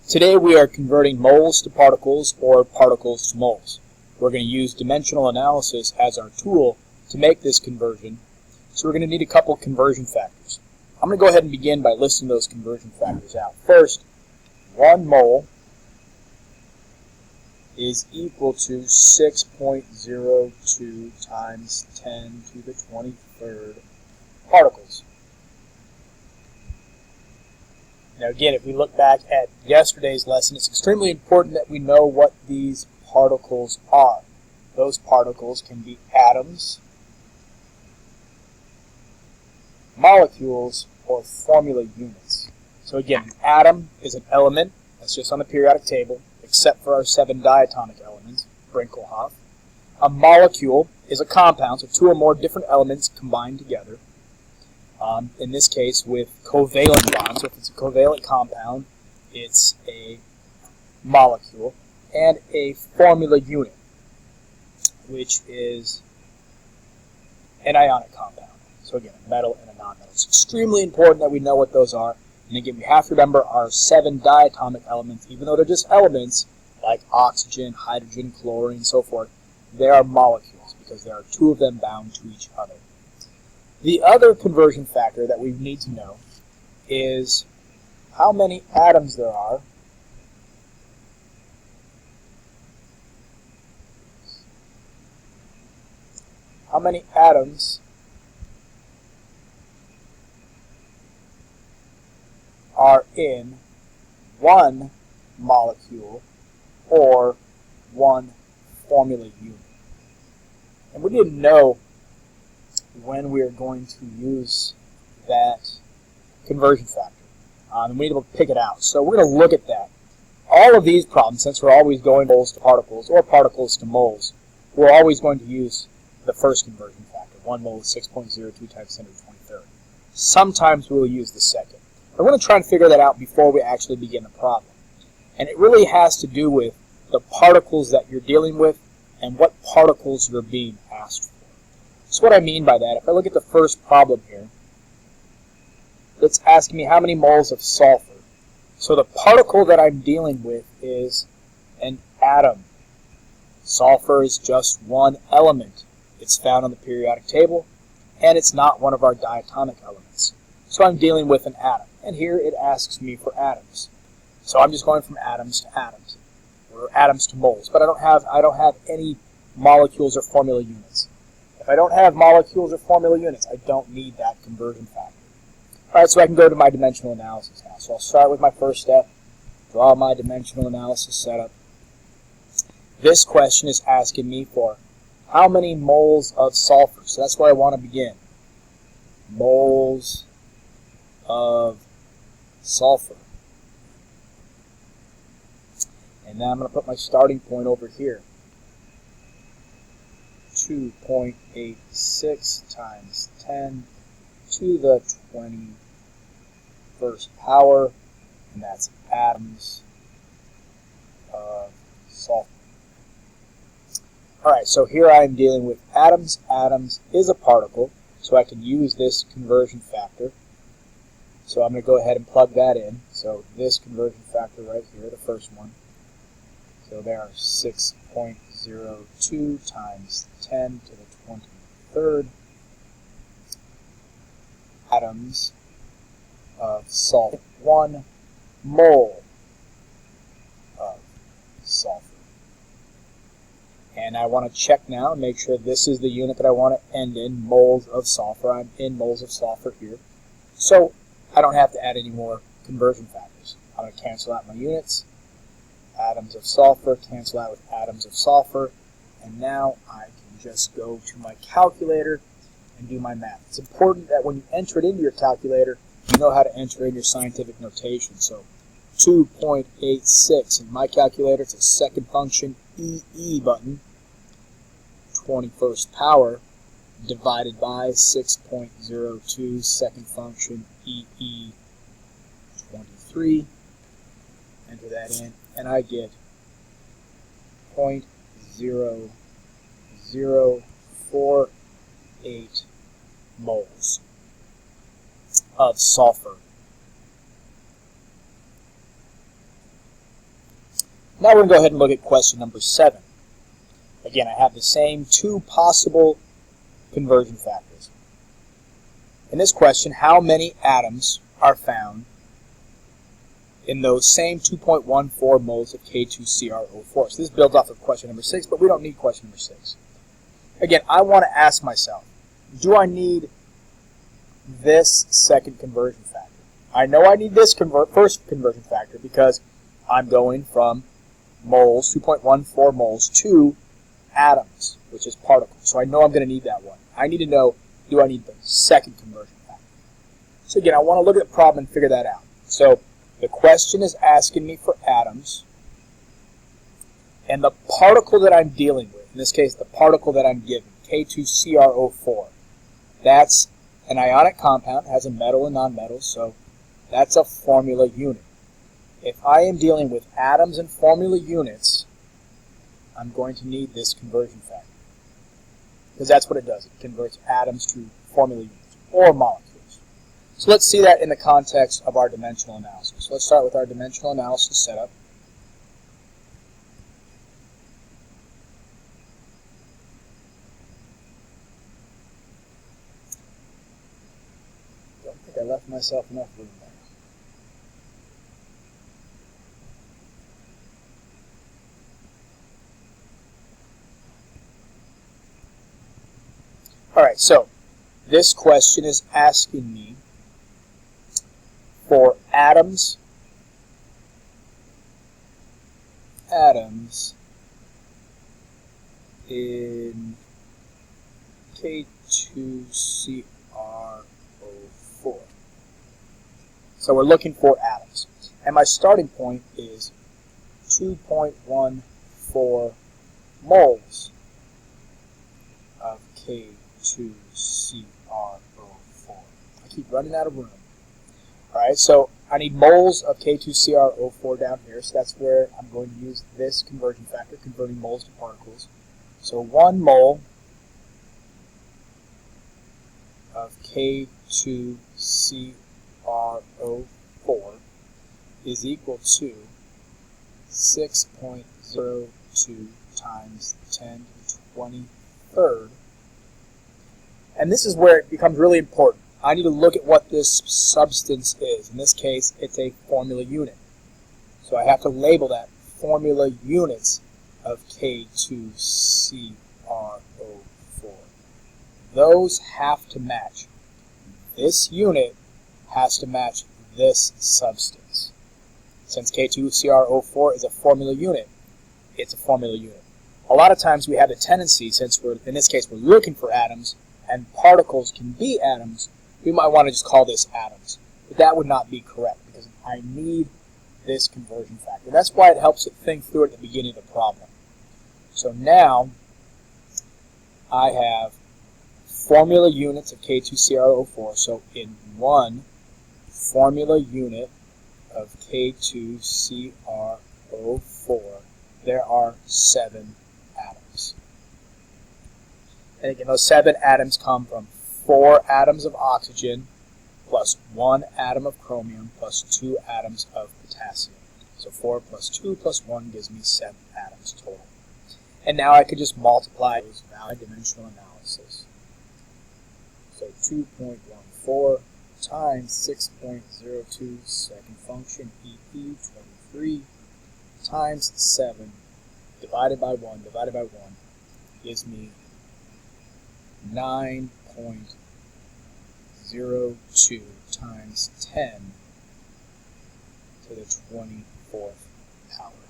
Today we are converting moles to particles or particles to moles. We're going to use dimensional analysis as our tool to make this conversion. So we're going to need a couple conversion factors. I'm going to go ahead and begin by listing those conversion factors out. First, 1 mole is equal to 6.02 times 10 to the 23rd particles. Now again, if we look back at yesterday's lesson, it's extremely important that we know what these particles are. Those particles can be atoms, molecules, or formula units. So again, an atom is an element that's just on the periodic table, except for our 7 diatomic elements, Brinkelhoff. A molecule is a compound, so 2 or more different elements combined together. In this case, with covalent bonds. So if it's a covalent compound, it's a molecule. And a formula unit, which is an ionic compound. So again, a metal and a non-metal. It's extremely important that we know what those are. And again, we have to remember our 7 diatomic elements, even though they're just elements, like oxygen, hydrogen, chlorine, and so forth, they are molecules because there are 2 of them bound to each other. The other conversion factor that we need to know is how many atoms there are in 1 molecule or 1 formula unit. And we didn't know when we are going to use that conversion factor. And we need to pick it out. So we're going to look at that. All of these problems, since we're always going moles to particles or particles to moles, we're always going to use the first conversion factor. 1 mole is 6.02 times 10 to the 23rd. Sometimes we'll use the second. We're going to try and figure that out before we actually begin the problem. And it really has to do with the particles that you're dealing with and what particles you're being asked for. So what I mean by that, if I look at the first problem here, it's asking me how many moles of sulfur. So the particle that I'm dealing with is an atom. Sulfur is just 1 element. It's found on the periodic table, and it's not one of our diatomic elements. So I'm dealing with an atom. And here it asks me for atoms. So I'm just going from atoms to atoms, or atoms to moles. But I don't have any molecules or formula units. If I don't have molecules or formula units, I don't need that conversion factor. All right, so I can go to my dimensional analysis now. So I'll start with my first step, draw my dimensional analysis setup. This question is asking me for how many moles of sulfur. So that's where I want to begin. Moles of sulfur. And now I'm going to put my starting point over here. 2.86 times 10 to the 21st power, and that's atoms of sulfur. Alright, so here I am dealing with atoms. Atoms is a particle, so I can use this conversion factor. So I'm going to go ahead and plug that in. So this conversion factor right here, the first one. So there are 6.02 times 10 to the 23rd atoms of sulfur. 1 mole of sulfur. And I want to check now and make sure this is the unit that I want to end in, moles of sulfur. I'm in moles of sulfur here. So I don't have to add any more conversion factors. I'm going to cancel out my units. Atoms of sulfur cancel out with atoms of sulfur. And now I can just go to my calculator and do my math. It's important that when you enter it into your calculator, you know how to enter in your scientific notation. So 2.86 in my calculator, it's a second function, EE button, 21st power, divided by 6.02 second function, EE 23. Enter that in, and I get 0.0048 moles of sulfur. Now we're going to go ahead and look at question number 7. Again, I have the same two possible conversion factors. In this question, how many atoms are found in those same 2.14 moles of K2CrO4? So this builds off of question number 6, but we don't need question number 6. Again, I want to ask myself, do I need this second conversion factor? I know I need this first conversion factor because I'm going from moles, 2.14 moles, to atoms, which is particles. So I know I'm going to need that one. I need to know, do I need the second conversion factor? So again, I want to look at the problem and figure that out. So the question is asking me for atoms, and the particle that I'm dealing with, in this case the particle that I'm given, K2CrO4, that's an ionic compound, has a metal and nonmetals, so that's a formula unit. If I am dealing with atoms and formula units, I'm going to need this conversion factor, because that's what it does. It converts atoms to formula units, or molecules. So let's see that in the context of our dimensional analysis. Let's start with our dimensional analysis setup. Don't think I left myself enough room there. Alright, so this question is asking me for atoms in K2CrO4. So we're looking for atoms. And my starting point is 2.14 moles of K2CrO4. I keep running out of room. Alright, so I need moles of K2CrO4 down here, so that's where I'm going to use this conversion factor, converting moles to particles. So 1 mole of K2CrO4 is equal to 6.02 times 10 to the 23rd. And this is where it becomes really important. I need to look at what this substance is. In this case, it's a formula unit. So I have to label that formula units of K2CrO4. Those have to match. This unit has to match this substance. Since K2CrO4 is a formula unit, it's a formula unit. A lot of times we have a tendency, since in this case we're looking for atoms, and particles can be atoms, we might want to just call this atoms. But that would not be correct, because I need this conversion factor. That's why it helps to think through it at the beginning of the problem. So now I have formula units of K2CrO4. So in one formula unit of K2CrO4, there are 7 atoms. And again, those 7 atoms come from 4 atoms of oxygen plus 1 atom of chromium plus 2 atoms of potassium. So 4 plus 2 plus 1 gives me 7 atoms total. And now I could just multiply those by dimensional analysis. So 2.14 times 6.02 second function EP 23 times 7 divided by 1 gives me 9.02 times 10 to the 24th power.